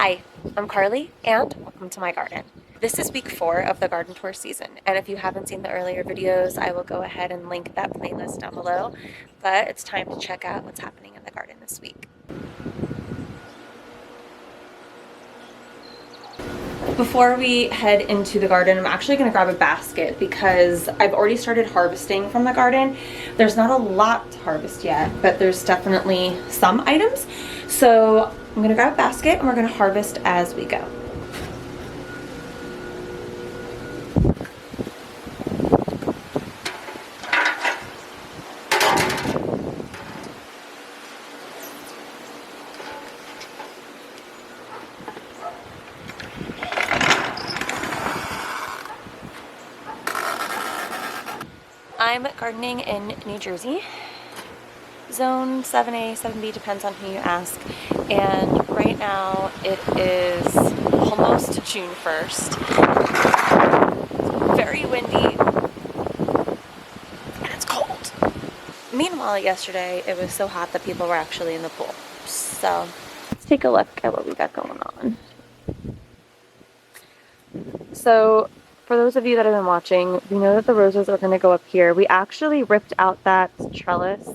Hi, I'm Carly and welcome to my garden. This is week 4 of the garden tour season, and if you haven't seen the earlier videos, I will go ahead and link that playlist down below, but it's time to check out what's happening in the garden this week. Before we head into the garden, I'm actually going to grab a basket because I've already started harvesting from the garden. There's not a lot to harvest yet, but there's definitely some items. So I'm going to grab a basket and we're going to harvest as we go. I'm gardening in New Jersey, zone 7A, 7B, depends on who you ask, and right now it is almost June 1st. It's very windy and it's cold. Meanwhile, yesterday it was so hot that people were actually in the pool. So let's take a look at what we got going on. So for those of you that have been watching, we know that the roses are going to go up here. We actually ripped out that trellis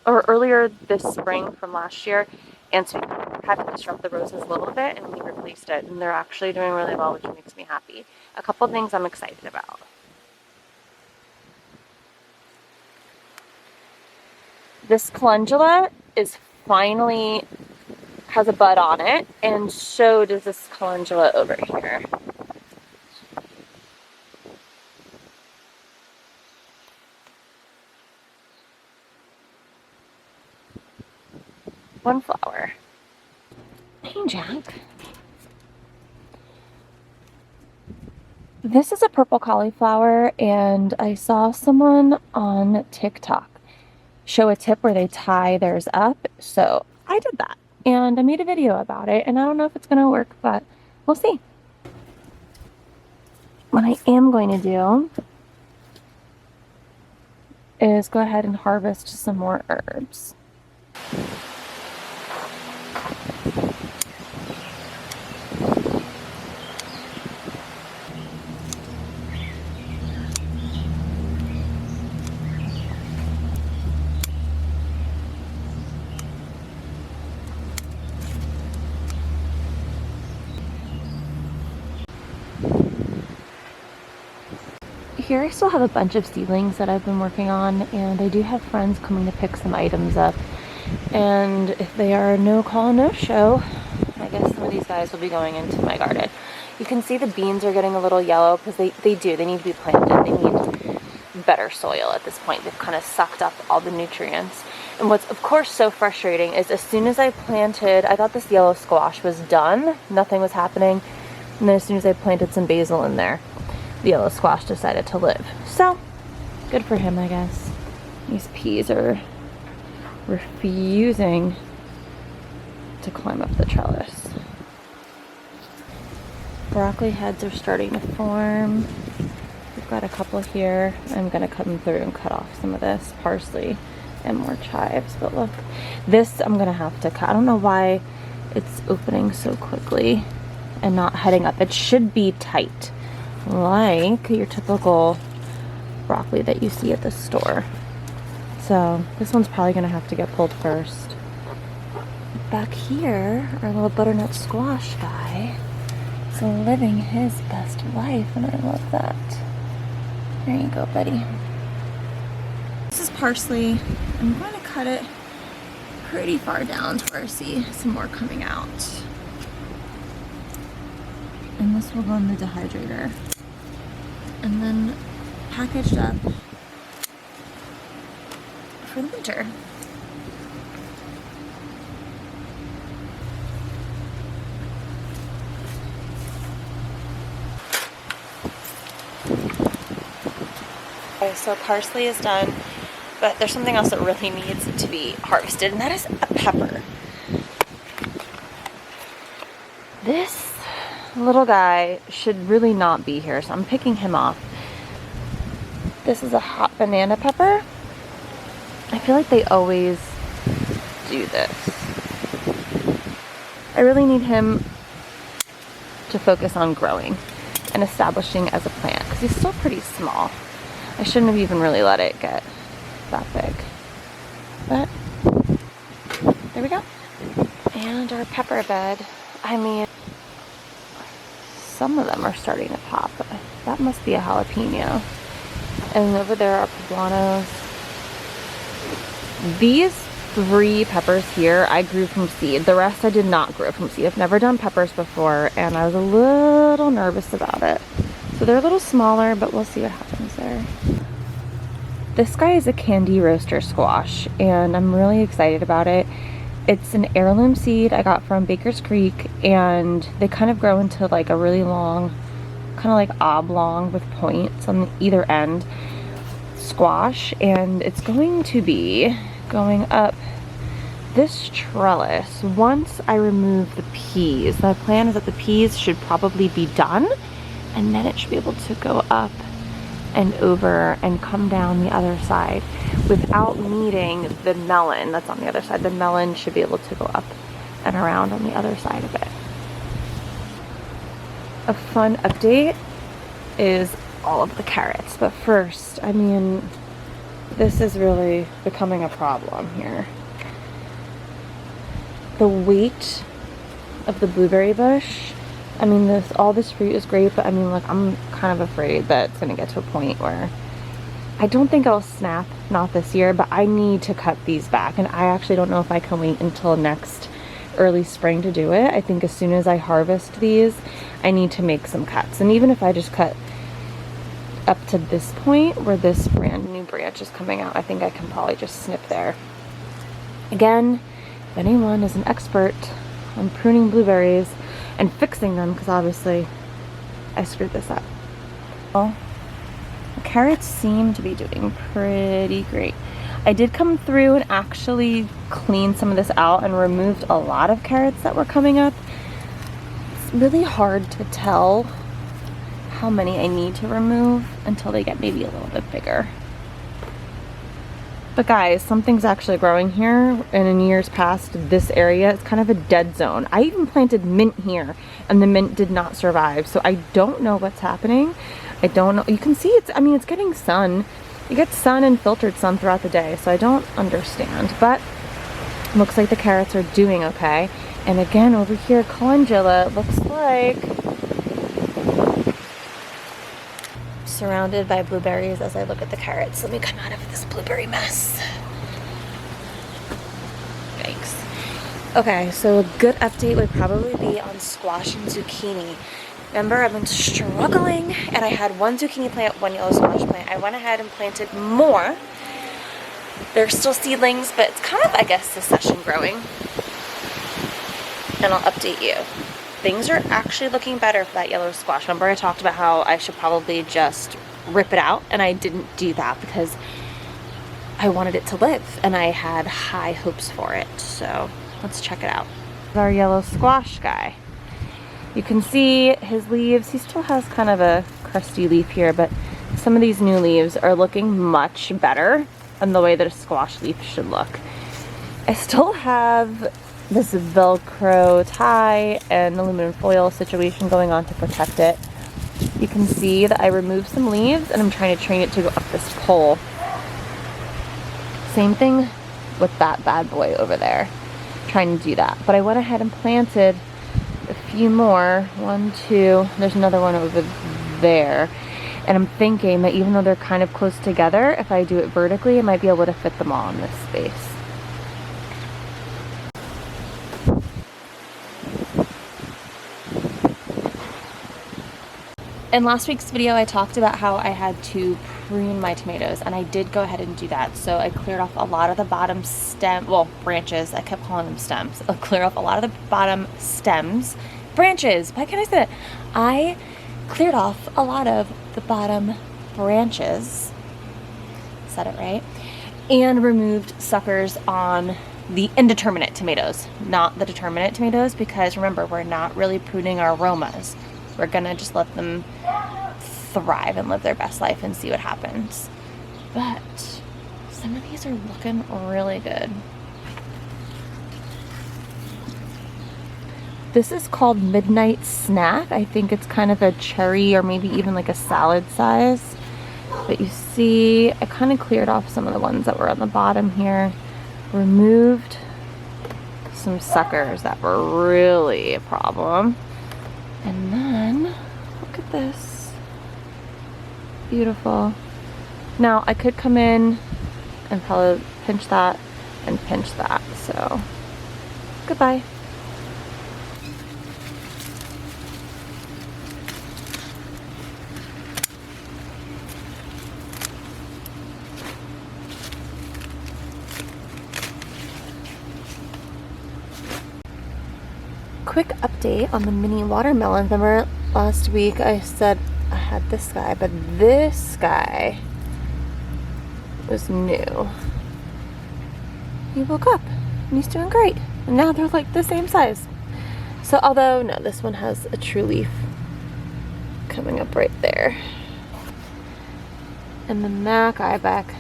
earlier this spring from last year, and so we had to disrupt the roses a little bit, and we replaced it, and they're actually doing really well, which makes me happy. A couple things I'm excited about. This calendula is finally has a bud on it, and so does this calendula over here. One flower. Hey, Jack. This is a purple cauliflower, and I saw someone on TikTok show a tip where they tie theirs up, so I did that, and I made a video about it, and I don't know if it's gonna work, but we'll see. What I am going to do is go ahead and harvest some more herbs. Here I still have a bunch of seedlings that I've been working on, and I do have friends coming to pick some items up, and if they are no call, no show, I guess some of these guys will be going into my garden. You can see the beans are getting a little yellow because they need to be planted. They need better soil at this point. They've kind of sucked up all the nutrients. And what's of course so frustrating is as soon as I planted, I thought this yellow squash was done, nothing was happening, and then as soon as I planted some basil in there, the yellow squash decided to live. So, good for him, I guess. These peas are refusing to climb up the trellis. Broccoli heads are starting to form. We've got a couple here. I'm gonna come through and cut off some of this parsley and more chives. But look, this I'm gonna have to cut. I don't know why it's opening so quickly and not heading up. It should be tight, like your typical broccoli that you see at the store. So this one's probably gonna have to get pulled first. Back here, our little butternut squash guy is living his best life, and I love that. There you go, buddy. This is parsley. I'm going to cut it pretty far down to where I see some more coming out. And this will go in the dehydrator. And then packaged up for the winter. Okay, so parsley is done, but there's something else that really needs to be harvested, and that is a pepper. This little guy should really not be here, so I'm picking him off. This is a hot banana pepper. I feel like they always do this. I really need him to focus on growing and establishing as a plant because he's still pretty small. I shouldn't have even really let it get that big. But there we go. And our pepper bed, I mean, some of them are starting to pop. That must be a jalapeno. And over there are poblanos. These 3 peppers here I grew from seed. The rest I did not grow from seed. I've never done peppers before and I was a little nervous about it. So they're a little smaller, but we'll see what happens there. This guy is a candy roaster squash and I'm really excited about it. It's an heirloom seed I got from Baker's Creek and they kind of grow into like a really long, kind of like oblong with points on either end squash, and it's going to be going up this trellis once I remove the peas. The plan is that the peas should probably be done and then it should be able to go up and over and come down the other side without needing the melon that's on the other side. The melon should be able to go up and around on the other side of it. A fun update is all of the carrots, but first, I mean, this is really becoming a problem here. The weight of the blueberry bush, I mean, all this fruit is great, but I mean, like, I'm kind of afraid that it's gonna get to a point where I don't think it'll snap, not this year, but I need to cut these back, and I actually don't know if I can wait until next early spring to do it. I think as soon as I harvest these, I need to make some cuts, and even if I just cut up to this point where this brand new branch is coming out, I think I can probably just snip there. Again, if anyone is an expert on pruning blueberries and fixing them, because obviously I screwed this up. Well, the carrots seem to be doing pretty great. I did come through and actually clean some of this out and removed a lot of carrots that were coming up. It's really hard to tell how many I need to remove until they get maybe a little bit bigger. But guys, something's actually growing here, and in years past, this area is kind of a dead zone. I even planted mint here, and the mint did not survive, so I don't know what's happening. I don't know. You can see it's, I mean, it's getting sun. You get sun and filtered sun throughout the day, so I don't understand. But looks like the carrots are doing okay. And again, over here, calendula, looks like surrounded by blueberries as I look at the carrots. Let me come out of this blueberry mess. Thanks. Okay, so a good update would probably be on squash and zucchini. Remember, I've been struggling and I had one zucchini plant, one yellow squash plant. I went ahead and planted more. They're still seedlings, but it's kind of, I guess, succession growing. And I'll update you. Things are actually looking better for that yellow squash. Remember I talked about how I should probably just rip it out, and I didn't do that because I wanted it to live and I had high hopes for it. So let's check it out. Our yellow squash guy. You can see his leaves. He still has kind of a crusty leaf here, but some of these new leaves are looking much better than the way that a squash leaf should look. I still have this Velcro tie and aluminum foil situation going on to protect it. You can see that I removed some leaves and I'm trying to train it to go up this pole. Same thing with that bad boy over there, trying to do that. But I went ahead and planted a few more. 1, 2, there's another one over there. And I'm thinking that even though they're kind of close together, if I do it vertically, I might be able to fit them all in this space. In last week's video, I talked about how I had to prune my tomatoes, and I did go ahead and do that. So I cleared off a lot of the bottom branches. I kept calling them stems. I'll clear off a lot of the bottom stems. Branches, why can't I say that? I cleared off a lot of the bottom branches, said it right, and removed suckers on the indeterminate tomatoes, not the determinate tomatoes, because remember, we're not really pruning our aromas. We're gonna just let them thrive and live their best life and see what happens. But some of these are looking really good. This is called Midnight Snack. I think it's kind of a cherry or maybe even like a salad size. But you see, I kind of cleared off some of the ones that were on the bottom here. Removed some suckers that were really a problem. And then, look at this. Beautiful. Now, I could come in and probably pinch that and pinch that. So, goodbye. Quick update on the mini watermelons. Remember last week I said I had this guy, but this guy was new. He woke up and he's doing great. And now they're like the same size. So although, no, this one has a true leaf coming up right there. And then that guy back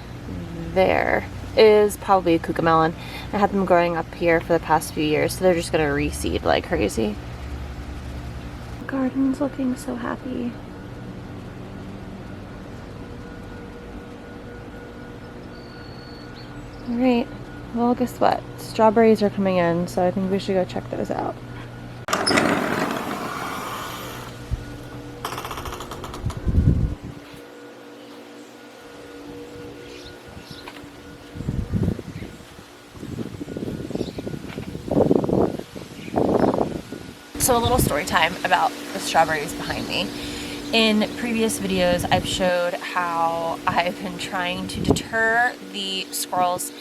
there is probably a cucamelon. I had them growing up here for the past few years, so they're just gonna reseed like crazy. The garden's looking so happy. Alright, well guess what? Strawberries are coming in, so I think we should go check those out. So a little story time about the strawberries behind me. In previous videos, I've showed how I've been trying to deter the squirrels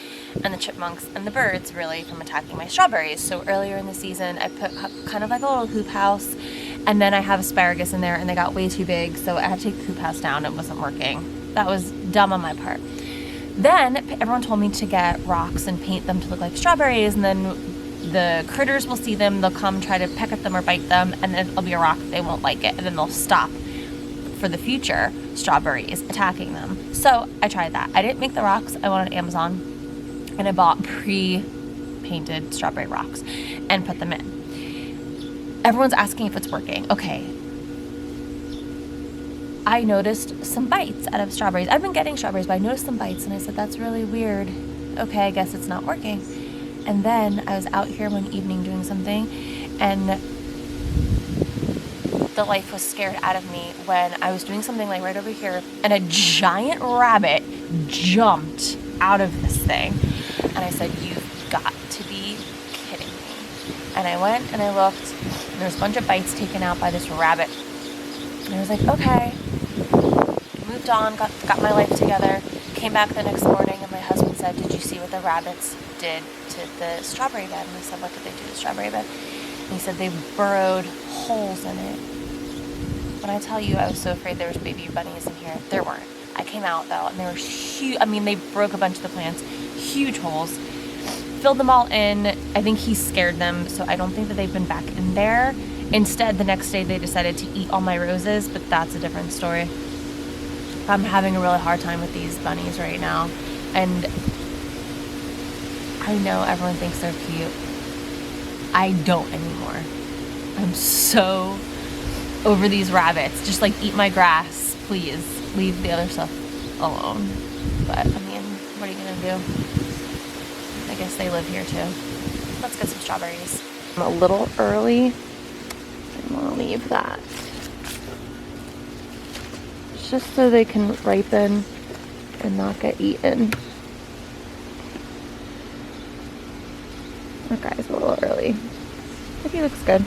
and the chipmunks and the birds really from attacking my strawberries. So earlier in the season, I put kind of like a little hoop house, and then I have asparagus in there and they got way too big, so I had to take the hoop house down. It wasn't working. That was dumb on my part. Then everyone told me to get rocks and paint them to look like strawberries, and then the critters will see them, they'll come try to peck at them or bite them, and then it'll be a rock, they won't like it, and then they'll stop for the future strawberries attacking them. So I tried that. I didn't make the rocks, I went on Amazon and I bought pre-painted strawberry rocks and put them in. Everyone's asking if it's working. Okay. I noticed some bites out of strawberries. I've been getting strawberries, but I noticed some bites and I said, that's really weird. Okay, I guess it's not working. And then I was out here one evening doing something, and the life was scared out of me when I was doing something like right over here, and a giant rabbit jumped out of this thing. And I said, you've got to be kidding me. And I went and I looked, and there was a bunch of bites taken out by this rabbit. And I was like, okay. Moved on, got my life together, came back the next morning, and my husband said, did you see what the rabbits did to the strawberry bed? And I said, what did they do to the strawberry bed? And he said they burrowed holes in it. When I tell you I was so afraid there was baby bunnies in here, there weren't. I came out though, and they were huge. I mean, they broke a bunch of the plants, huge holes, filled them all in. I think he scared them, so I don't think that they've been back in there. Instead, the next day they decided to eat all my roses, but that's a different story. I'm having a really hard time with these bunnies right now, and I know everyone thinks they're cute. I don't anymore. I'm so over these rabbits. Just like eat my grass, please. Leave the other stuff alone. But I mean, what are you gonna do? I guess they live here too. Let's get some strawberries. I'm a little early. I'm gonna leave that. Just so they can ripen and not get eaten. That guy's a little early, but he looks good.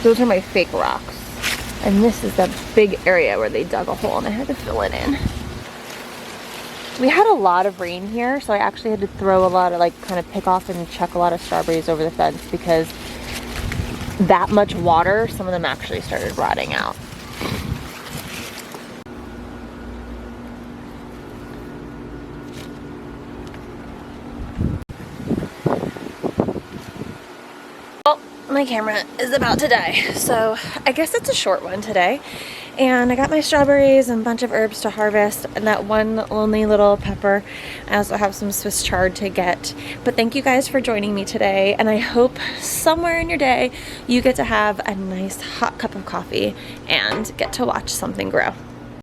Those are my fake rocks. And this is the big area where they dug a hole and I had to fill it in. We had a lot of rain here, so I actually had to throw a lot of, like, kind of pick off and chuck a lot of strawberries over the fence because that much water, some of them actually started rotting out. Well, my camera is about to die, so I guess it's a short one today. And I got my strawberries and a bunch of herbs to harvest and that one lonely little pepper. I also have some Swiss chard to get. But thank you guys for joining me today, and I hope somewhere in your day you get to have a nice hot cup of coffee and get to watch something grow.